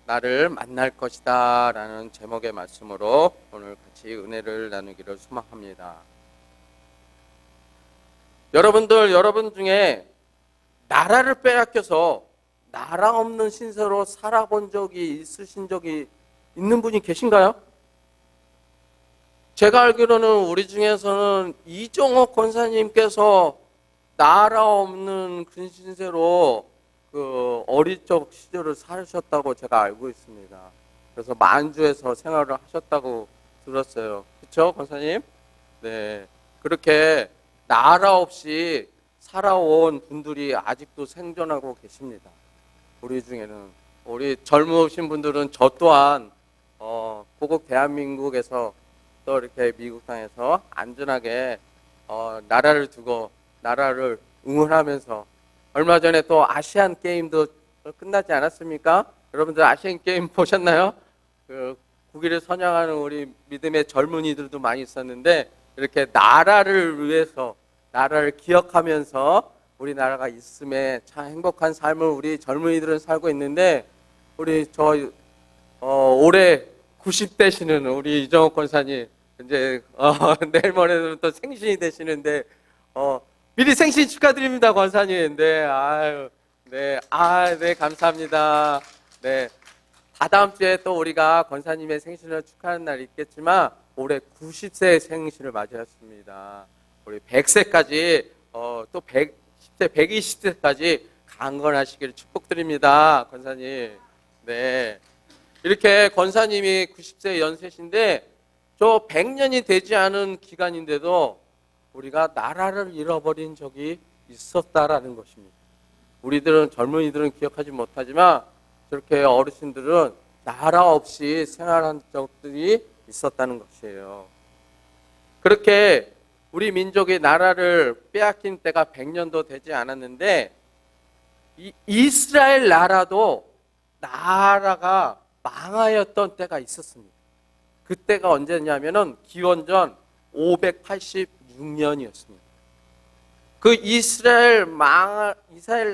나를 만날 것이다 라는 제목의 말씀으로 오늘 같이 은혜를 나누기를 소망합니다. 여러분 중에 나라를 빼앗겨서 나라 없는 신세로 살아본 적이 있으신 적이 있는 분이 계신가요? 제가 알기로는 우리 중에서는 이종옥 권사님께서 나라 없는 근신세로 그 어릴 적 시절을 사셨다고 제가 알고 있습니다. 그래서 만주에서 생활을 하셨다고 들었어요. 그렇죠, 권사님? 네, 그렇게 나라 없이 살아온 분들이 아직도 생존하고 계십니다. 우리 중에는 우리 젊으신 분들은 저 또한 고국 대한민국에서 또 이렇게 미국 땅에서 안전하게 나라를 두고 나라를 응원하면서 얼마 전에 또 아시안 게임도 끝나지 않았습니까? 여러분들 아시안 게임 보셨나요? 그 국위를 선양하는 우리 믿음의 젊은이들도 많이 있었는데 이렇게 나라를 위해서 나라를 기억하면서 우리나라가 있음에 참 행복한 삶을 우리 젊은이들은 살고 있는데 우리 올해 90되시는 우리 이정옥 권사님 이제 내일 모레는 또 생신이 되시는데 미리 생신 축하드립니다, 권사님. 네, 아유, 네, 네, 감사합니다. 네, 다다음 주에 또 우리가 권사님의 생신을 축하하는 날이 있겠지만 올해 90세 생신을 맞이했습니다. 우리 100세까지 또 110세, 120세까지 강건하시기를 축복드립니다, 권사님. 네, 이렇게 권사님이 90세 연세신데 저 100년이 되지 않은 기간인데도 우리가 나라를 잃어버린 적이 있었다라는 것입니다. 우리들은 젊은이들은 기억하지 못하지만 저렇게 어르신들은 나라 없이 생활한 적들이 있었다는 것이에요. 그렇게 우리 민족이 나라를 빼앗긴 때가 100년도 되지 않았는데 이 이스라엘 나라도 나라가 망하였던 때가 있었습니다. 그때가 언제냐면은 기원전 586년이었습니다. 그 이스라엘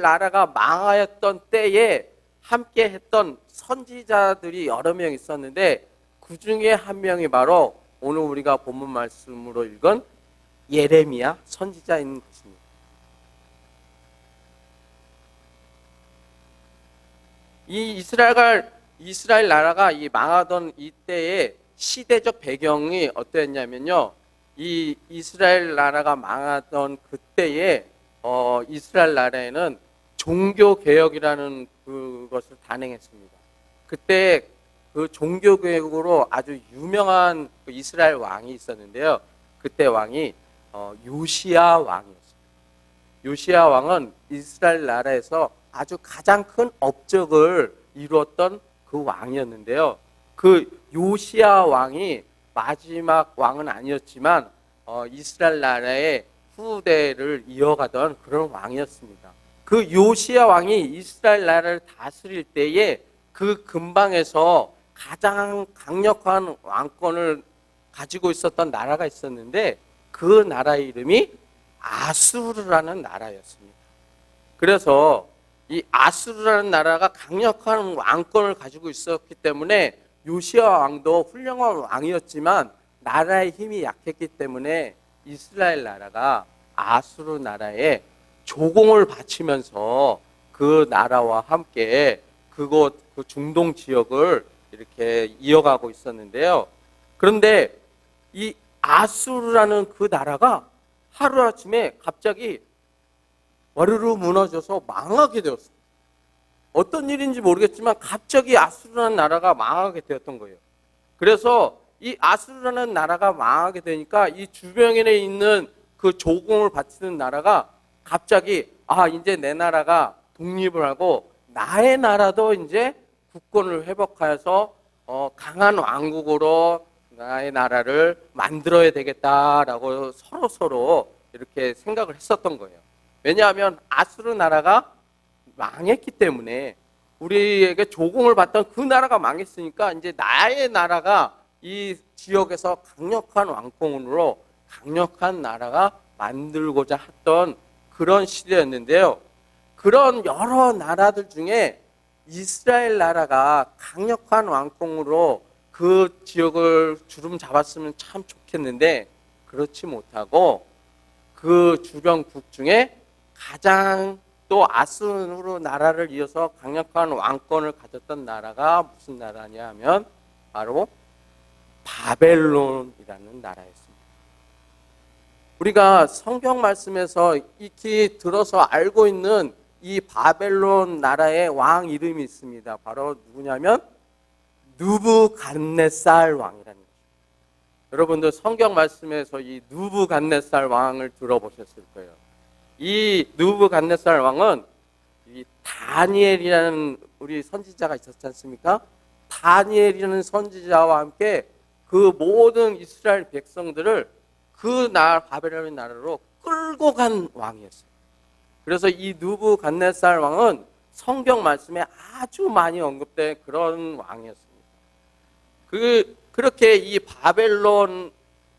나라가 망하였던 때에 함께 했던 선지자들이 여러 명 있었는데 그 중에 한 명이 바로 오늘 우리가 본문 말씀으로 읽은 예레미야 선지자인 것입니다. 이 이스라엘 나라가 이 망하던 이때에 시대적 배경이 어땠냐면요. 이 이스라엘 나라가 망하던 그때에 이스라엘 나라에는 종교 개혁이라는 그것을 단행했습니다. 그때 그 종교 개혁으로 아주 유명한 그 이스라엘 왕이 있었는데요. 그때 왕이 요시야 왕이었습니다. 요시야 왕은 이스라엘 나라에서 아주 가장 큰 업적을 이루었던 그 왕이었는데요. 그 요시야 왕이 마지막 왕은 아니었지만 이스라엘 나라의 후대를 이어가던 그런 왕이었습니다. 그 요시야 왕이 이스라엘 나라를 다스릴 때에 그 근방에서 가장 강력한 왕권을 가지고 있었던 나라가 있었는데 그 나라의 이름이 아수르라는 나라였습니다. 그래서 이 아수르라는 나라가 강력한 왕권을 가지고 있었기 때문에 요시야 왕도 훌륭한 왕이었지만 나라의 힘이 약했기 때문에 이스라엘 나라가 아수르 나라에 조공을 바치면서 그 나라와 함께 그곳 그 중동 지역을 이렇게 이어가고 있었는데요. 그런데 이 아수르라는 그 나라가 하루아침에 갑자기 와르르 무너져서 망하게 되었습니다. 어떤 일인지 모르겠지만 갑자기 아수르라는 나라가 망하게 되었던 거예요. 그래서 이 아수르라는 나라가 망하게 되니까 이 주변에 있는 그 조공을 바치는 나라가 갑자기 이제 내 나라가 독립을 하고 나의 나라도 이제 국권을 회복하여서 강한 왕국으로 나의 나라를 만들어야 되겠다라고 서로 이렇게 생각을 했었던 거예요. 왜냐하면 아수르 나라가 망했기 때문에 우리에게 조공을 받던 그 나라가 망했으니까 이제 나의 나라가 이 지역에서 강력한 왕권으로 강력한 나라가 만들고자 했던 그런 시대였는데요. 그런 여러 나라들 중에 이스라엘 나라가 강력한 왕권으로 그 지역을 주름 잡았으면 참 좋겠는데 그렇지 못하고 그 주변국 중에 가장 또 아스로 나라를 이어서 강력한 왕권을 가졌던 나라가 무슨 나라냐 하면 바로 바벨론이라는 나라였습니다. 우리가 성경 말씀에서 익히 들어서 알고 있는 이 바벨론 나라의 왕 이름이 있습니다. 바로 누구냐면 느부갓네살 왕이라는 거죠. 여러분들 성경 말씀에서 이 느부갓네살 왕을 들어보셨을 거예요. 이 느부갓네살 왕은 이 다니엘이라는 우리 선지자가 있었지 않습니까? 다니엘이라는 선지자와 함께 그 모든 이스라엘 백성들을 그 바벨론 나라로 끌고 간 왕이었어요. 그래서 이 느부갓네살 왕은 성경 말씀에 아주 많이 언급된 그런 왕이었습니다. 그렇게 이 바벨론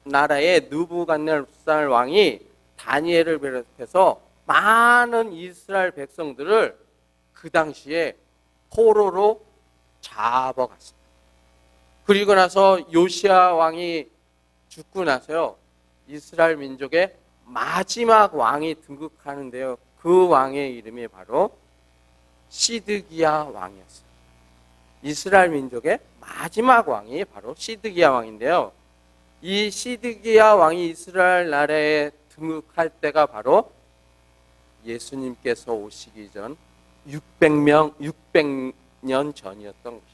나라의 느부갓네살 왕이 다니엘을 비롯해서 많은 이스라엘 백성들을 그 당시에 포로로 잡아갔습니다. 그리고 나서 요시야 왕이 죽고 나서요, 이스라엘 민족의 마지막 왕이 등극하는데요. 그 왕의 이름이 바로 시드기야 왕이었어요. 이스라엘 민족의 마지막 왕이 바로 시드기야 왕인데요. 이 시드기야 왕이 이스라엘 나라에 등극할 때가 바로 예수님께서 오시기 전 600년 전이었던 것입니다.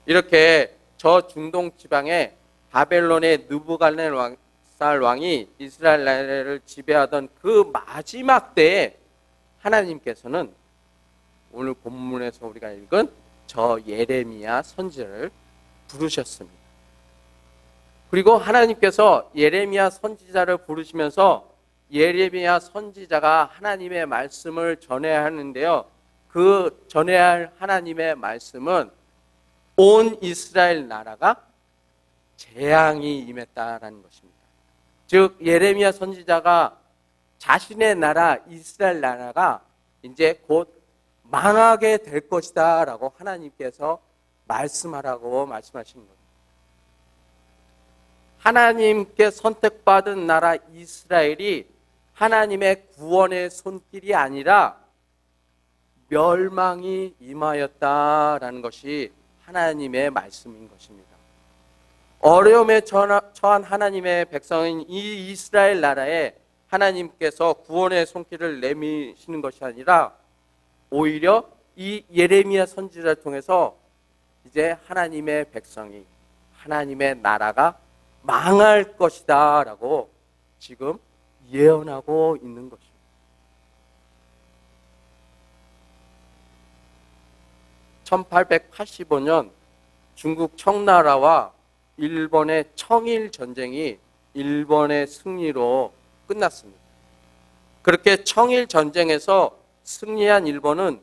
이렇게 저 중동 지방에 바벨론의 느부갓네살 왕이 이스라엘 나라를 지배하던 그 마지막 때에 하나님께서는 오늘 본문에서 우리가 읽은 저 예레미야 선지자를 부르셨습니다. 그리고 하나님께서 예레미야 선지자를 부르시면서 예레미야 선지자가 하나님의 말씀을 전해야 하는데요. 그 전해야 할 하나님의 말씀은 온 이스라엘 나라가 재앙이 임했다라는 것입니다. 즉 예레미야 선지자가 자신의 나라 이스라엘 나라가 이제 곧 망하게 될 것이다 라고 하나님께서 말씀하라고 말씀하신 겁니다. 하나님께 선택받은 나라 이스라엘이 하나님의 구원의 손길이 아니라 멸망이 임하였다라는 것이 하나님의 말씀인 것입니다. 어려움에 처한 하나님의 백성인 이 이스라엘 나라에 하나님께서 구원의 손길을 내미시는 것이 아니라 오히려 이 예레미야 선지자를 통해서 이제 하나님의 백성이 하나님의 나라가 망할 것이다 라고 지금 예언하고 있는 것입니다. (1885년) 중국 청나라와 일본의 청일 전쟁이 일본의 승리로 끝났습니다. 그렇게 청일 전쟁에서 승리한 일본은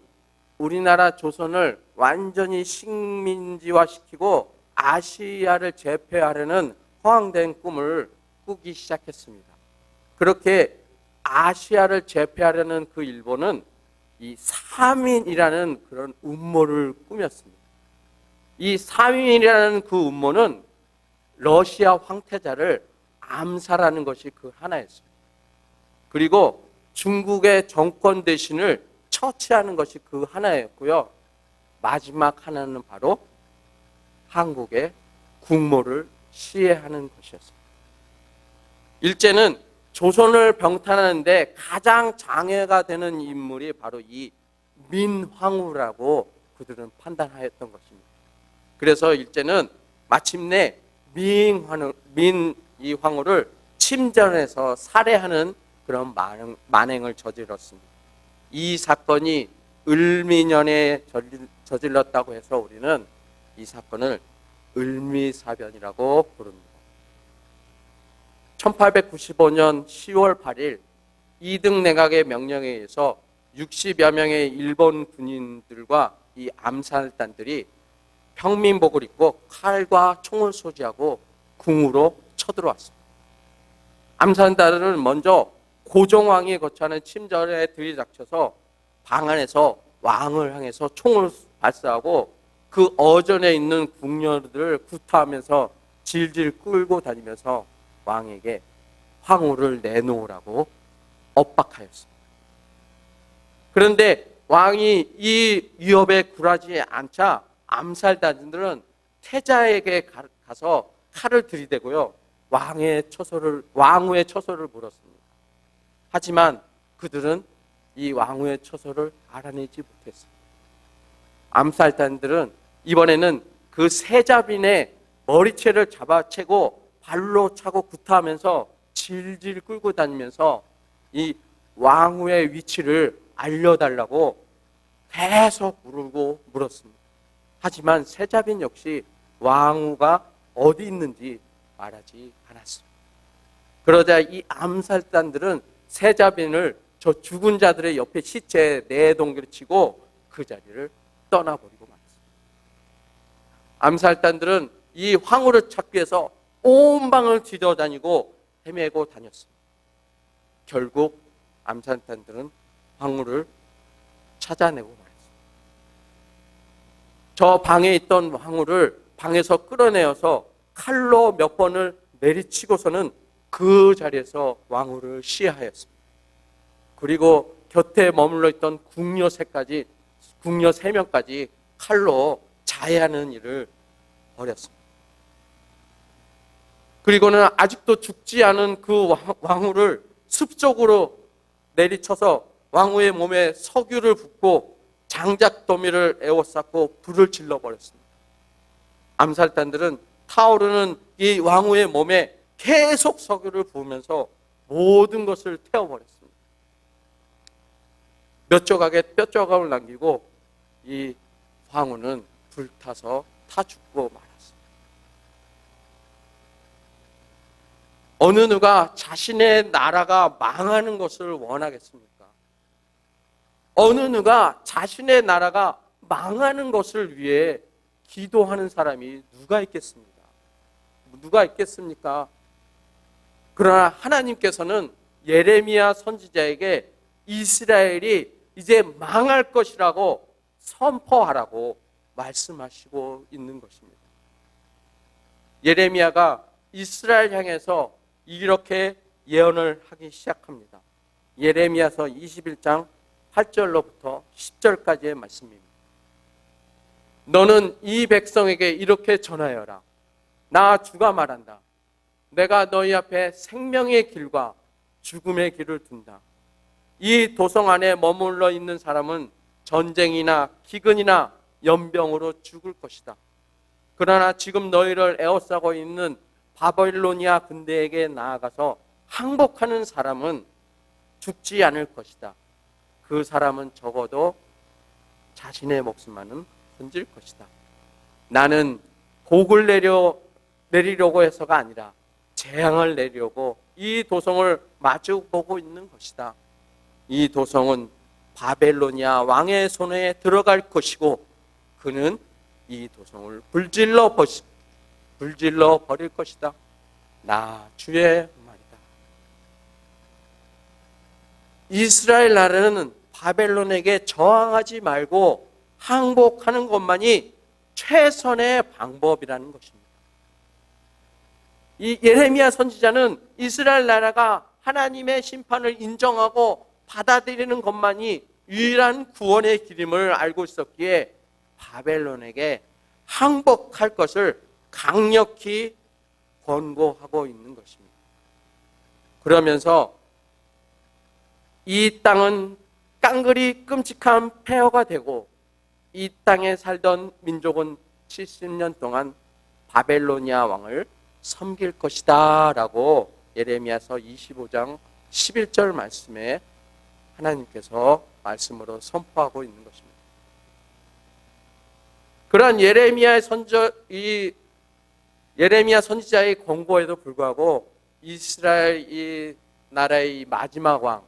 우리나라 조선을 완전히 식민지화시키고 아시아를 제패하려는 허황된 꿈을 꾸기 시작했습니다. 그렇게 아시아를 제패하려는 그 일본은 이 사민이라는 그런 음모를 꾸몄습니다. 이 사민이라는 그 음모는 러시아 황태자를 암살하는 것이 그 하나였습니다. 그리고 중국의 정권 대신을 처치하는 것이 그 하나였고요. 마지막 하나는 바로 한국의 국모를 시해하는 것이었습니다. 일제는 조선을 병탄하는데 가장 장애가 되는 인물이 바로 이 민황후라고 그들은 판단하였던 것입니다. 그래서 일제는 마침내 민황후를 침전해서 살해하는 그런 만행을 저질렀습니다. 이 사건이 을미년에 저질렀다고 해서 우리는 이 사건을 을미사변이라고 부릅니다. 1895년 10월 8일 이등 내각의 명령에 의해서 60여 명의 일본 군인들과 이 암살단들이 평민복을 입고 칼과 총을 소지하고 궁으로 쳐들어왔습니다. 암살단들은 먼저 고종왕이 거처하는 침전에 들이닥쳐서 방 안에서 왕을 향해서 총을 발사하고 그 어전에 있는 궁녀들을 구타하면서 질질 끌고 다니면서 왕에게 황후를 내놓으라고 엇박하였습니다. 그런데 왕이 이 위협에 굴하지 않자 암살단들은 태자에게 가서 칼을 들이대고요, 왕후의 처소를 물었습니다. 하지만 그들은 이 왕후의 처소를 알아내지 못했습니다. 암살단들은 이번에는 그 세자빈의 머리채를 잡아채고 발로 차고 구타하면서 질질 끌고 다니면서 이 왕후의 위치를 알려달라고 계속 물었습니다. 하지만 세자빈 역시 왕후가 어디 있는지 말하지 않았습니다. 그러자 이 암살단들은 세자빈을 저 죽은 자들의 옆에 시체에 내동기를 치고 그 자리를 떠나버리고 말았습니다. 암살단들은 이 황후를 찾기 위해서 온 방을 뒤져다니고 헤매고 다녔습니다. 결국 암살단들은 황후를 찾아내고 말았습니다. 저 방에 있던 황후를 방에서 끌어내어서 칼로 몇 번을 내리치고서는 그 자리에서 왕후를 시해하였습니다. 그리고 곁에 머물러 있던 궁녀 3명까지 칼로 자해하는 일을 벌였습니다. 그리고는 아직도 죽지 않은 그 왕후를 숲속으로 내리쳐서 왕후의 몸에 석유를 붓고 장작 더미를 에워쌌고 불을 질러버렸습니다. 암살단들은 타오르는 이 왕후의 몸에 계속 석유를 부으면서 모든 것을 태워버렸습니다. 몇 조각의 뼈조각을 남기고 이 황후는 불타서 타 죽고 말았습니다. 어느 누가 자신의 나라가 망하는 것을 원하겠습니까? 어느 누가 자신의 나라가 망하는 것을 위해 기도하는 사람이 누가 있겠습니까? 그러나 하나님께서는 예레미야 선지자에게 이스라엘이 이제 망할 것이라고 선포하라고 말씀하시고 있는 것입니다. 예레미야가 이스라엘 향해서 이렇게 예언을 하기 시작합니다. 예레미야서 21장 8절로부터 10절까지의 말씀입니다. 너는 이 백성에게 이렇게 전하여라. 나 주가 말한다. 내가 너희 앞에 생명의 길과 죽음의 길을 둔다. 이 도성 안에 머물러 있는 사람은 전쟁이나 기근이나 연병으로 죽을 것이다. 그러나 지금 너희를 에워싸고 있는 바벨로니아 군대에게 나아가서 항복하는 사람은 죽지 않을 것이다. 그 사람은 적어도 자신의 목숨만은 건질 것이다. 나는 복을 내리려고 해서가 아니라 재앙을 내리려고 이 도성을 마주보고 있는 것이다. 이 도성은 바벨로니아 왕의 손에 들어갈 것이고 그는 이 도성을 불질러 버릴 것이다. 나 주의 말이다. 이스라엘 나라는 바벨론에게 저항하지 말고 항복하는 것만이 최선의 방법이라는 것입니다. 이 예레미야 선지자는 이스라엘 나라가 하나님의 심판을 인정하고 받아들이는 것만이 유일한 구원의 길임을 알고 있었기에 바벨론에게 항복할 것을 강력히 권고하고 있는 것입니다. 그러면서 이 땅은 깡그리 끔찍한 폐허가 되고 이 땅에 살던 민족은 70년 동안 바벨로니아 왕을 섬길 것이다 라고 예레미야서 25장 11절 말씀에 하나님께서 말씀으로 선포하고 있는 것입니다. 그러한 예레미야 선지자의 권고에도 불구하고 이스라엘 이 나라의 마지막 왕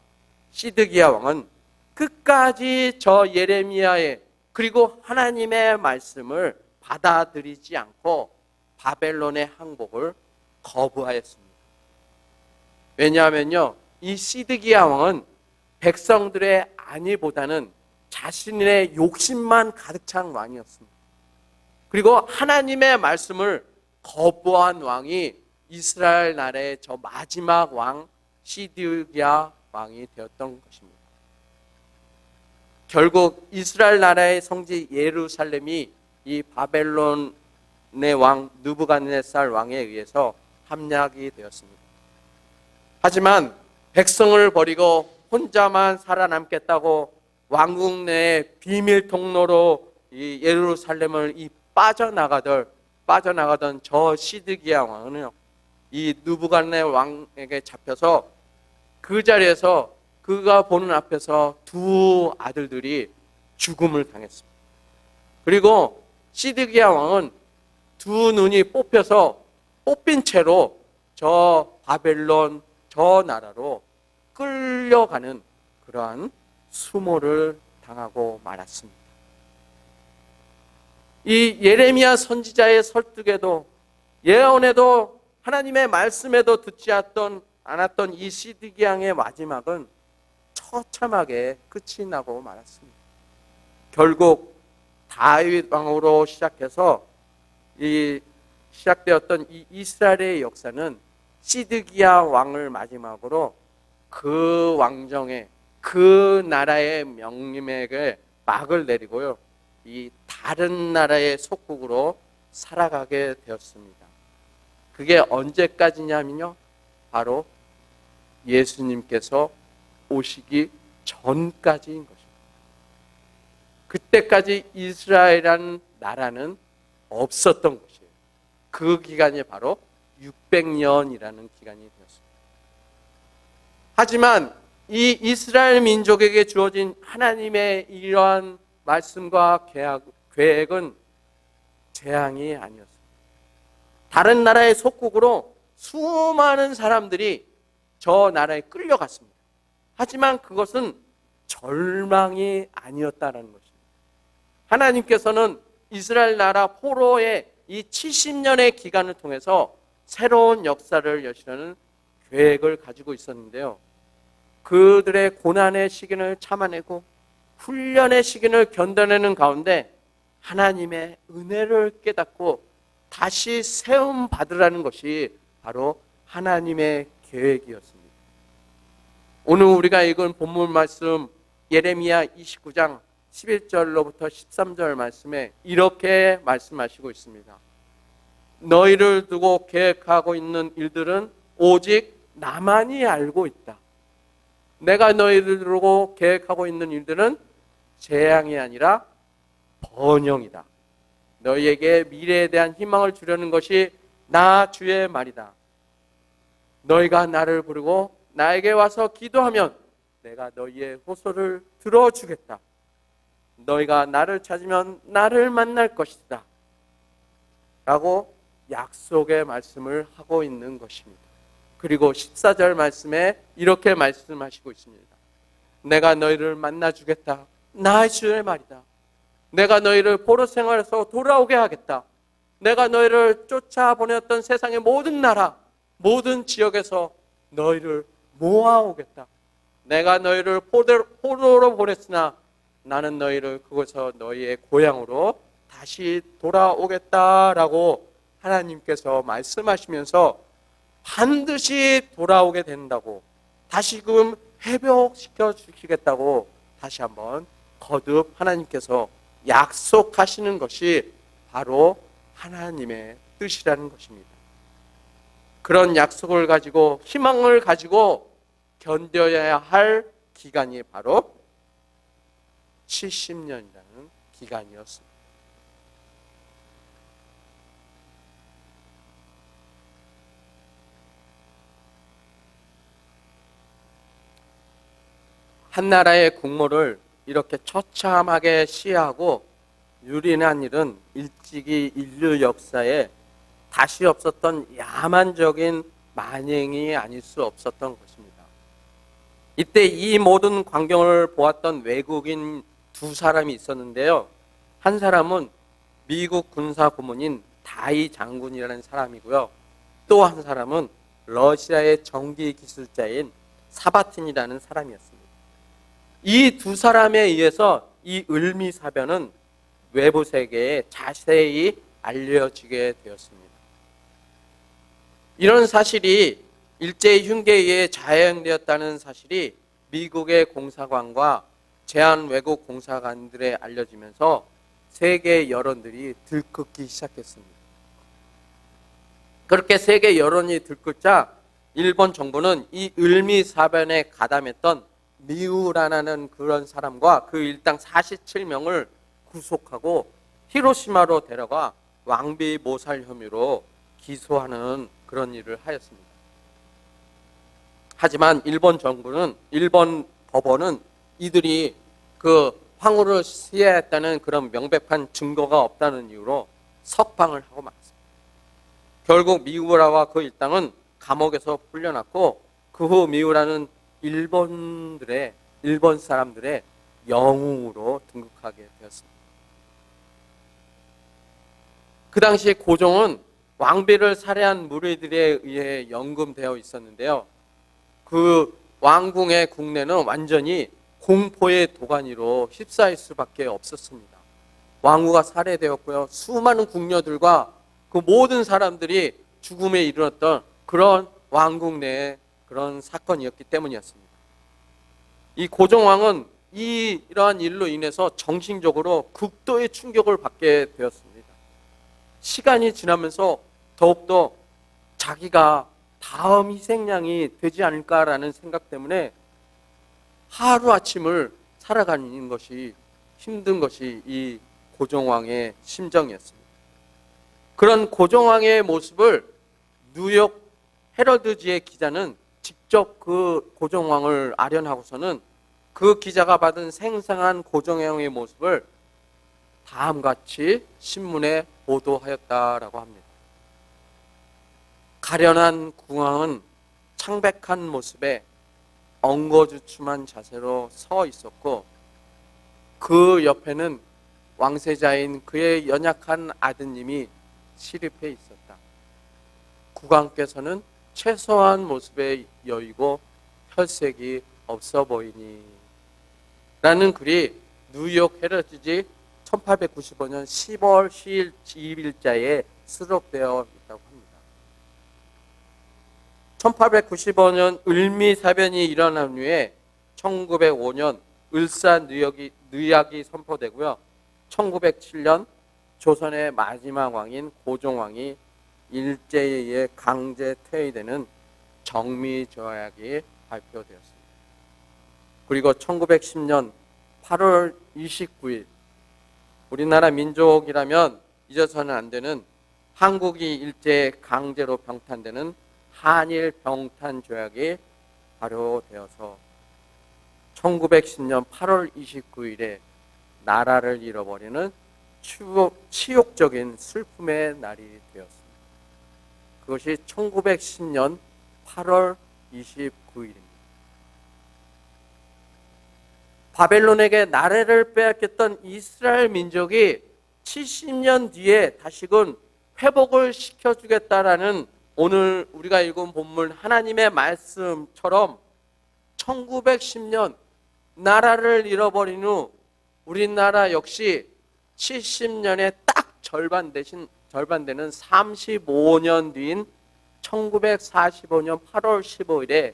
시드기야 왕은 끝까지 저 예레미야의 그리고 하나님의 말씀을 받아들이지 않고 바벨론의 항복을 거부하였습니다. 왜냐하면요, 이 시드기야 왕은 백성들의 안위보다는 자신의 욕심만 가득 찬 왕이었습니다. 그리고 하나님의 말씀을 거부한 왕이 이스라엘 나라의 저 마지막 왕 시드기야 왕이 되었던 것입니다. 결국 이스라엘 나라의 성지 예루살렘이 이 바벨론의 왕 느부갓네살 왕에 의해서 함락이 되었습니다. 하지만 백성을 버리고 혼자만 살아남겠다고 왕궁 내의 비밀 통로로 이 예루살렘을 빠져나가던 저 시드기야 왕은요, 이 느부갓네 왕에게 잡혀서 그 자리에서 그가 보는 앞에서 두 아들들이 죽음을 당했습니다. 그리고 시드기야 왕은 두 눈이 뽑힌 채로 저 바벨론 저 나라로 끌려가는 그러한 수모를 당하고 말았습니다. 이 예레미야 선지자의 설득에도 예언에도 하나님의 말씀에도 듣지 않았던 이 시드기야 왕의 마지막은 처참하게 끝이 나고 말았습니다. 결국 다윗 왕으로 시작해서 시작되었던 이 이스라엘의 역사는 시드기야 왕을 마지막으로 그 왕정의 그 나라의 명림에게 막을 내리고요, 이 다른 나라의 속국으로 살아가게 되었습니다. 그게 언제까지냐면요, 바로 예수님께서 오시기 전까지인 것입니다. 그때까지 이스라엘이라는 나라는 없었던 것이에요. 그 기간이 바로 600년이라는 기간이 되었습니다. 하지만 이 이스라엘 민족에게 주어진 하나님의 이러한 말씀과 계획은 재앙이 아니었습니다. 다른 나라의 속국으로 수많은 사람들이 저 나라에 끌려갔습니다. 하지만 그것은 절망이 아니었다는 것입니다. 하나님께서는 이스라엘 나라 포로의 이 70년의 기간을 통해서 새로운 역사를 여시려는 계획을 가지고 있었는데요, 그들의 고난의 시기를 참아내고 훈련의 시기를 견뎌내는 가운데 하나님의 은혜를 깨닫고 다시 세움 받으라는 것이 바로 하나님의 계획이었습니다. 오늘 우리가 읽은 본문 말씀 예레미야 29장 11절로부터 13절 말씀에 이렇게 말씀하시고 있습니다. 너희를 두고 계획하고 있는 일들은 오직 나만이 알고 있다. 내가 너희를 두고 계획하고 있는 일들은 재앙이 아니라 번영이다. 너희에게 미래에 대한 희망을 주려는 것이 나 주의 말이다. 너희가 나를 부르고 나에게 와서 기도하면 내가 너희의 호소를 들어주겠다. 너희가 나를 찾으면 나를 만날 것이다. 라고 약속의 말씀을 하고 있는 것입니다. 그리고 14절 말씀에 이렇게 말씀하시고 있습니다. 내가 너희를 만나주겠다. 나 주의 말이다. 내가 너희를 포로 생활에서 돌아오게 하겠다. 내가 너희를 쫓아보냈던 세상의 모든 나라, 모든 지역에서 너희를 모아오겠다. 내가 너희를 포로로 보냈으나 나는 너희를 그곳에서 너희의 고향으로 다시 돌아오겠다라고 하나님께서 말씀하시면서 반드시 돌아오게 된다고, 다시금 회복시켜 주시겠다고 다시 한번 거듭 하나님께서 약속하시는 것이 바로 하나님의 뜻이라는 것입니다. 그런 약속을 가지고 희망을 가지고 견뎌야 할 기간이 바로 70년이라는 기간이었습니다. 한 나라의 국모를 이렇게 처참하게 시해하고 유린한 일은 일찍이 인류 역사에 다시 없었던 야만적인 만행이 아닐 수 없었던 것입니다. 이때 이 모든 광경을 보았던 외국인 두 사람이 있었는데요. 한 사람은 미국 군사 고문인 다이 장군이라는 사람이고요. 또 한 사람은 러시아의 전기 기술자인 사바틴이라는 사람이었습니다. 이 두 사람에 의해서 이 을미사변은 외부 세계에 자세히 알려지게 되었습니다. 이런 사실이 일제히 흉계에 의해 자행되었다는 사실이 미국의 공사관과 제한 외국 공사관들에 알려지면서 세계 여론들이 들끓기 시작했습니다. 그렇게 세계 여론이 들끓자 일본 정부는 이 을미사변에 가담했던 미우라는 그런 사람과 그 일당 47명을 구속하고 히로시마로 데려가 왕비 모살 혐의로 기소하는 그런 일을 하였습니다. 하지만 일본 법원은 이들이 그 황후를 시해했다는 그런 명백한 증거가 없다는 이유로 석방을 하고 말았습니다. 결국 미우라와 그 일당은 감옥에서 풀려났고 그 후 미우라는 일본 사람들의 영웅으로 등극하게 되었습니다. 그 당시 고종은 왕비를 살해한 무리들에 의해 연금되어 있었는데요. 그 왕궁의 국내는 완전히 공포의 도가니로 휩싸일 수밖에 없었습니다. 왕후가 살해되었고요. 수많은 궁녀들과 그 모든 사람들이 죽음에 이르렀던 그런 왕궁 내의 그런 사건이었기 때문이었습니다. 이 고종왕은 이러한 일로 인해서 정신적으로 극도의 충격을 받게 되었습니다. 시간이 지나면서 더욱더 자기가 다음 희생양이 되지 않을까라는 생각 때문에 하루아침을 살아가는 것이 힘든 것이 이 고종왕의 심정이었습니다. 그런 고종왕의 모습을 뉴욕 헤럴드지의 기자는 직접 그 고종왕을 아련하고서는 그 기자가 받은 생생한 고종왕의 모습을 다음과 같이 신문에 보도하였다라고 합니다. 가련한 궁왕은 창백한 모습에 엉거주춤한 자세로 서 있었고 그 옆에는 왕세자인 그의 연약한 아드님이 시립해 있었다. 국왕께서는 최소한 모습에 여이고 혈색이 없어 보이니 라는 글이 뉴욕 헤럴드지 1895년 10월 12일자에 수록되어 있다고 합니다. 1895년 을미사변이 일어난 후에 1905년 을사늑약이 선포되고요. 1907년 조선의 마지막 왕인 고종왕이 일제에 의해 강제 퇴위되는 정미조약이 발표되었습니다. 그리고 1910년 8월 29일 우리나라 민족이라면 잊어서는 안 되는 한국이 일제에 강제로 병탄되는 한일 병탄 조약이 발효되어서 1910년 8월 29일에 나라를 잃어버리는 치욕적인 슬픔의 날이 되었습니다. 그것이 1910년 8월 29일입니다. 바벨론에게 나라를 빼앗겼던 이스라엘 민족이 70년 뒤에 다시금 회복을 시켜주겠다라는 오늘 우리가 읽은 본문 하나님의 말씀처럼 1910년 나라를 잃어버린 후 우리나라 역시 70년의 딱 절반 되는 35년 뒤인 1945년 8월 15일에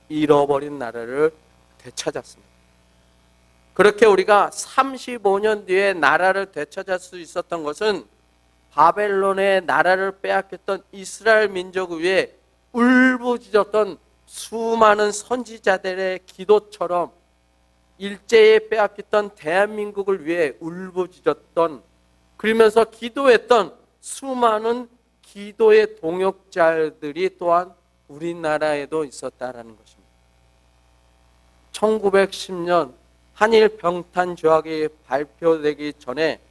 잃어버린 나라를 되찾았습니다. 그렇게 우리가 35년 뒤에 나라를 되찾을 수 있었던 것은 바벨론의 나라를 빼앗겼던 이스라엘 민족 위에 울부짖었던 수많은 선지자들의 기도처럼 일제에 빼앗겼던 대한민국을 위해 울부짖었던 그러면서 기도했던 수많은 기도의 동역자들이 또한 우리나라에도 있었다라는 것입니다. 1910년 한일 병탄 조약이 발표되기 전에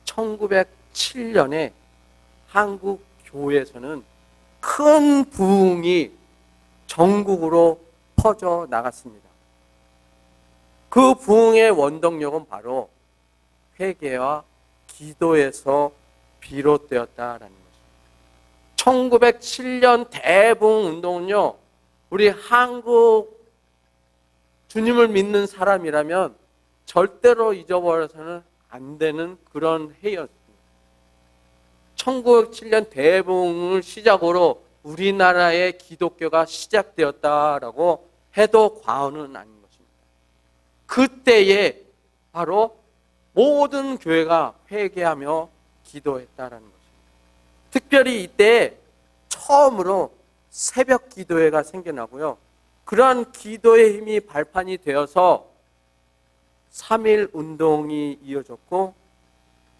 1907년에 한국 교회에서는 큰 부흥이 전국으로 퍼져 나갔습니다. 그 부흥의 원동력은 바로 회개와 기도에서 비롯되었다라는 것입니다. 1907년 대부흥 운동은요, 우리 한국 주님을 믿는 사람이라면 절대로 잊어버려서는 안 되는 그런 해였습니다. 1907년 대부흥을 시작으로 우리나라의 기독교가 시작되었다라고 해도 과언은 아닌 것입니다. 그때에 바로 모든 교회가 회개하며 기도했다라는 것입니다. 특별히 이때 처음으로 새벽 기도회가 생겨나고요. 그러한 기도의 힘이 발판이 되어서 3.1 운동이 이어졌고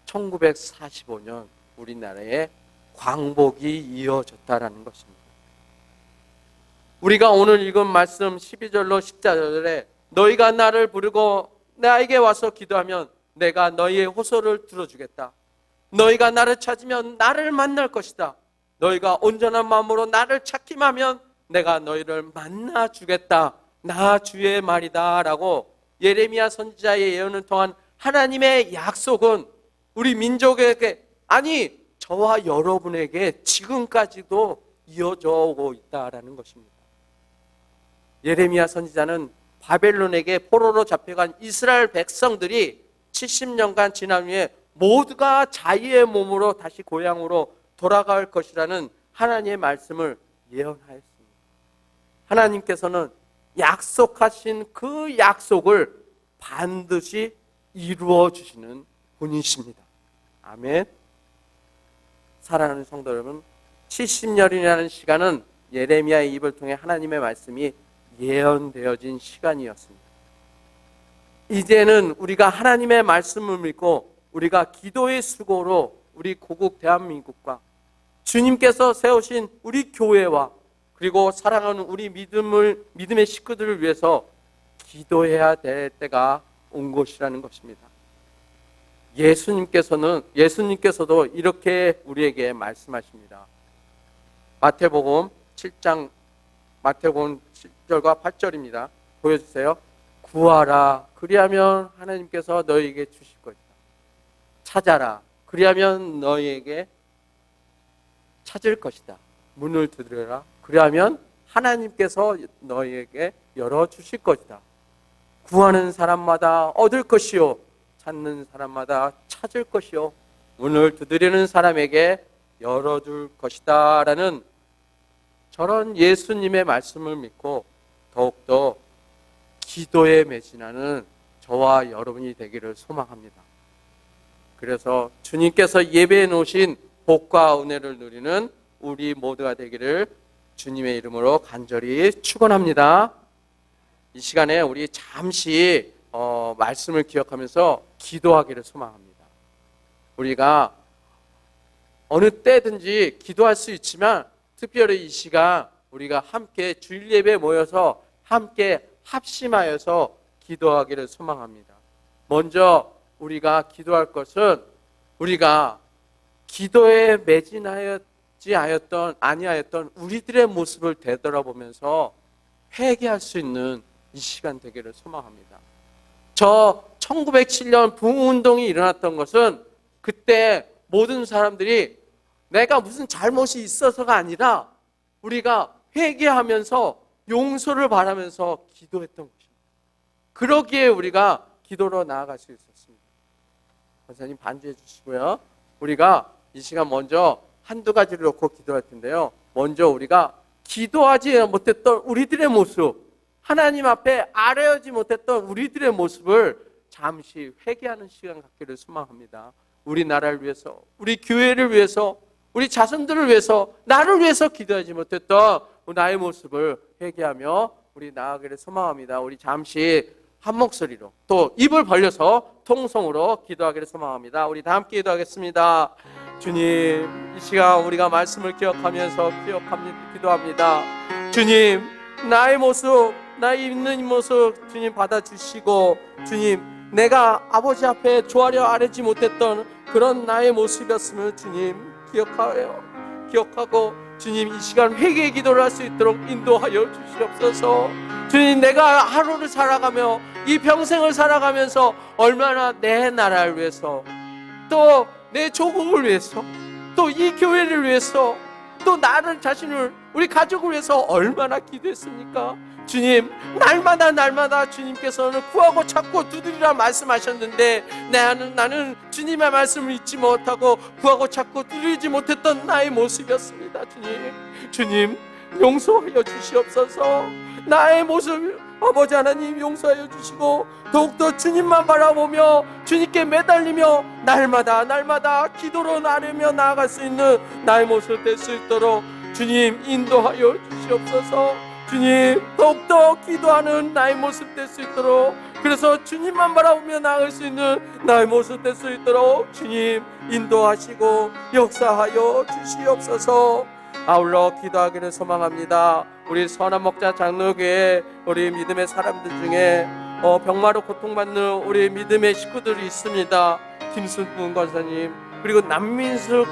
1945년 우리나라에 광복이 이어졌다라는 것입니다. 우리가 오늘 읽은 말씀 12절로 14절에 너희가 나를 부르고 나에게 와서 기도하면 내가 너희의 호소를 들어주겠다. 너희가 나를 찾으면 나를 만날 것이다. 너희가 온전한 마음으로 나를 찾기만 내가 너희를 만나 주겠다. 나 주의 말이다 라고 예레미야 선지자의 예언을 통한 하나님의 약속은 우리 민족에게, 아니 저와 여러분에게 지금까지도 이어져 오고 있다라는 것입니다. 예레미야 선지자는 바벨론에게 포로로 잡혀간 이스라엘 백성들이 70년간 지난 후에 모두가 자유의 몸으로 다시 고향으로 돌아갈 것이라는 하나님의 말씀을 예언하였습니다. 하나님께서는 약속하신 그 약속을 반드시 이루어 주시는 분이십니다. 아멘. 사랑하는 성도 여러분, 70년이라는 시간은 예레미야의 입을 통해 하나님의 말씀이 예언되어진 시간이었습니다. 이제는 우리가 하나님의 말씀을 믿고 우리가 기도의 수고로 우리 고국 대한민국과 주님께서 세우신 우리 교회와 그리고 사랑하는 우리 믿음의 식구들을 위해서 기도해야 될 때가 온 것이라는 것입니다. 예수님께서도 이렇게 우리에게 말씀하십니다. 마태복음 7장 마태복음 7절과 8절입니다. 보여주세요. 구하라 그리하면 하나님께서 너희에게 주실 것이다. 찾아라 그리하면 너희에게 찾을 것이다. 문을 두드려라 그리하면 하나님께서 너희에게 열어주실 것이다. 구하는 사람마다 얻을 것이요 찾는 사람마다 찾을 것이요 문을 두드리는 사람에게 열어줄 것이다 라는 저런 예수님의 말씀을 믿고 더욱더 기도에 매진하는 저와 여러분이 되기를 소망합니다. 그래서 주님께서 예배해 놓으신 복과 은혜를 누리는 우리 모두가 되기를 주님의 이름으로 간절히 축원합니다. 이 시간에 우리 잠시 말씀을 기억하면서 기도하기를 소망합니다. 우리가 어느 때든지 기도할 수 있지만 특별히 이 시간 우리가 함께 주일 예배에 모여서 함께 합심하여서 기도하기를 소망합니다. 먼저 우리가 기도할 것은 우리가 기도에 매진하였지 아니하였던 우리들의 모습을 되돌아보면서 회개할 수 있는 이 시간 되기를 소망합니다. 저 1907년 부흥운동이 일어났던 것은 그때 모든 사람들이 내가 무슨 잘못이 있어서가 아니라 우리가 회개하면서 용서를 바라면서 기도했던 것입니다. 그러기에 우리가 기도로 나아갈 수 있었습니다. 권사님 반주해 주시고요. 우리가 이 시간 먼저 한두 가지를 놓고 기도할 텐데요. 먼저 우리가 기도하지 못했던 우리들의 모습, 하나님 앞에 아뢰지 못했던 우리들의 모습을 잠시 회개하는 시간 갖기를 소망합니다. 우리 나라를 위해서, 우리 교회를 위해서, 우리 자손들을 위해서, 나를 위해서 기도하지 못했던 나의 모습을 회개하며 우리 나아가기를 소망합니다. 우리 잠시 한 목소리로 또 입을 벌려서 통성으로 기도하기를 소망합니다. 우리 다 함께 기도하겠습니다. 주님, 이 시간 우리가 말씀을 기억하면서 기도합니다. 주님, 나의 모습, 나의 있는 모습 주님 받아주시고, 주님, 내가 아버지 앞에 조아려 아뢰지 못했던 그런 나의 모습이었음을 주님 기억하고 주님, 이 시간 회개의 기도를 할 수 있도록 인도하여 주시옵소서. 주님, 내가 하루를 살아가며 이 평생을 살아가면서 얼마나 내 나라를 위해서, 또 내 조국을 위해서, 또 이 교회를 위해서, 또 나를 자신을, 우리 가족을 위해서 얼마나 기도했습니까? 주님, 날마다 주님께서는 구하고 찾고 두드리라 말씀하셨는데 나는 주님의 말씀을 잊지 못하고 구하고 찾고 두드리지 못했던 나의 모습이었습니다. 주님 용서하여 주시옵소서. 나의 모습 아버지 하나님 용서하여 주시고 더욱더 주님만 바라보며 주님께 매달리며 날마다 기도로 나르며 나아갈 수 있는 나의 모습 될 수 있도록 주님 인도하여 주시옵소서. 주님 더욱더 기도하는 나의 모습 될 수 있도록, 그래서 주님만 바라보며 나아갈 수 있는 나의 모습 될 수 있도록 주님 인도하시고 역사하여 주시옵소서. 아울러 기도하기를 소망합니다. 우리 선한 목자 장로교회 우리 믿음의 사람들 중에 병마로 고통받는 우리 믿음의 식구들이 있습니다. 김순분 권사님, 그리고 남민숙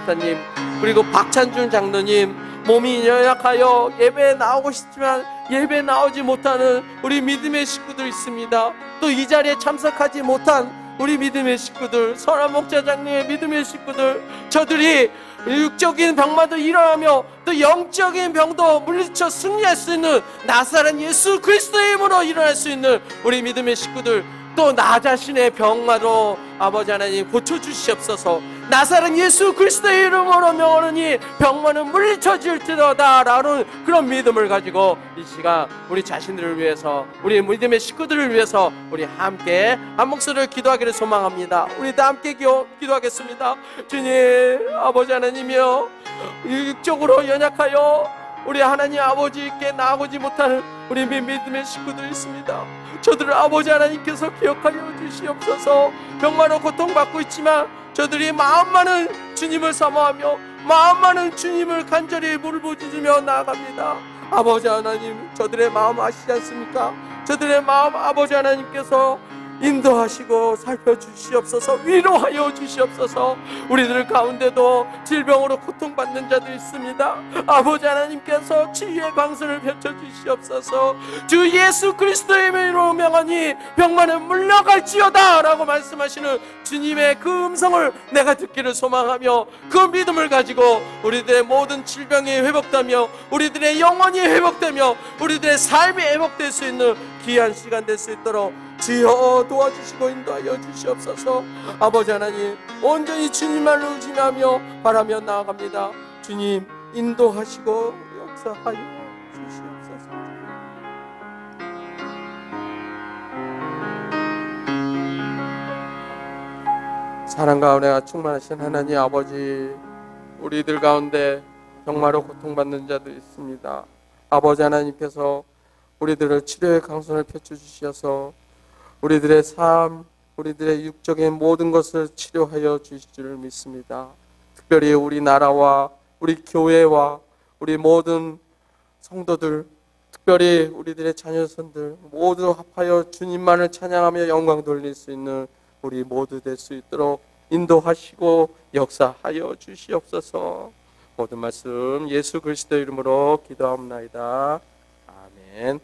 집사님, 그리고 박찬준 장로님, 몸이 연약하여 예배에 나오고 싶지만 예배에 나오지 못하는 우리 믿음의 식구들 있습니다. 또 이 자리에 참석하지 못한 우리 믿음의 식구들, 선한 목자 장로의 믿음의 식구들, 저들이 육적인 병마도 일어나며 또 영적인 병도 물리쳐 승리할 수 있는 나사렛 예수 그리스도의 이름으로 일어날 수 있는 우리 믿음의 식구들, 또 나 자신의 병마로 아버지 하나님 고쳐주시옵소서. 나사렛 예수 그리스도의 이름으로 명하노니 병마는 물리쳐질지어다 라는 그런 믿음을 가지고 이 시간 우리 자신들을 위해서, 우리 믿음의 식구들을 위해서 우리 함께 한 목소리를 기도하기를 소망합니다. 우리 다 함께 기도하겠습니다. 주님 아버지 하나님이여, 육적으로 연약하여 우리 하나님 아버지께 나아오지 못하는 우리 믿음의 식구들이 있습니다. 저들을 아버지 하나님께서 기억하여 주시옵소서. 병마로 고통받고 있지만 저들이 마음만은 주님을 사모하며 마음만은 주님을 간절히 물부짖으며 나아갑니다. 아버지 하나님, 저들의 마음 아시지 않습니까? 저들의 마음 아버지 하나님께서 인도하시고 살펴주시옵소서. 위로하여 주시옵소서. 우리들 가운데도 질병으로 고통받는 자도 있습니다. 아버지 하나님께서 치유의 광선을 펼쳐주시옵소서. 주 예수 그리스도의 이름으로 명하니 병만은 물러갈지어다 라고 말씀하시는 주님의 그 음성을 내가 듣기를 소망하며 그 믿음을 가지고 우리들의 모든 질병이 회복되며 우리들의 영혼이 회복되며 우리들의 삶이 회복될 수 있는 귀한 시간 될 수 있도록 주여 도와주시고 인도하여 주시옵소서. 아버지 하나님, 온전히 주님만을 의지하며 바라며 나아갑니다. 주님 인도하시고 역사하여 주시옵소서. 사랑과 은혜가 충만하신 하나님 아버지, 우리들 가운데 병마로 고통받는 자도 있습니다. 아버지 하나님께서 우리들을 치료의 강선을 펼쳐주셔서 우리들의 삶, 우리들의 육적인 모든 것을 치료하여 주실 줄 믿습니다. 특별히 우리나라와 우리 교회와 우리 모든 성도들, 특별히 우리들의 자녀선들 모두 합하여 주님만을 찬양하며 영광 돌릴 수 있는 우리 모두 될 수 있도록 인도하시고 역사하여 주시옵소서. 모든 말씀 예수 그리스도 이름으로 기도합니다. 아멘.